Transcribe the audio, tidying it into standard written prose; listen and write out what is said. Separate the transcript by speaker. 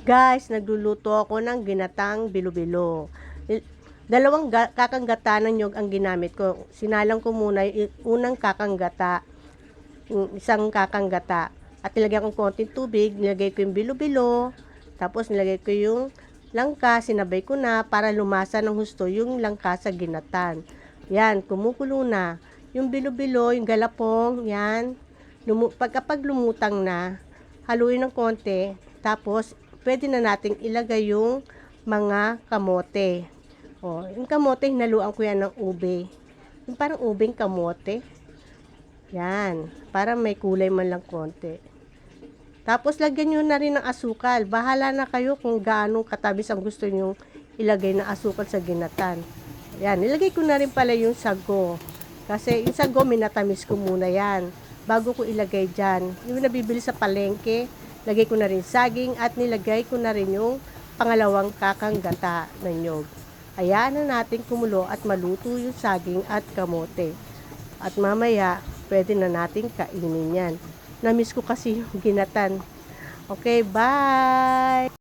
Speaker 1: Guys, nagluluto ako ng ginatang bilo-bilo. Dalawang kakanggata ng nyog ang ginamit ko. Sinalang ko muna yung unang kakanggata, yung isang kakanggata. At nilagyan ko konting tubig, nilagay ko yung bilo-bilo, tapos nilagay ko yung langka, sinabay ko na para lumasa ng husto yung langka sa ginatan. Yan, kumukulo na. Yung bilo-bilo, yung galapong, yan. Pagkapag lumutang na, haluin ng konti, tapos pwede na nating ilagay yung mga kamote. O, yung kamote, hinaluan ko yan ng ube. Yung parang ubeng kamote. Yan, para may kulay man lang konti. Tapos, lagyan nyo na rin ng asukal. Bahala na kayo kung gaano katabis ang gusto nyo ilagay na asukal sa ginatan. Yan, nilagay ko na rin pala yung sago. Kasi yung sago, minatamis ko muna yan. Bago ko ilagay dyan. Yung nabibili sa palengke, lagay ko na rin saging at nilagay ko na rin yung pangalawang kakanggata ng nyog. Hayaan na natin kumulo at maluto yung saging at kamote. At mamaya, pwede na natin kainin yan. Namiss ko kasi yung ginatan. Okay, bye!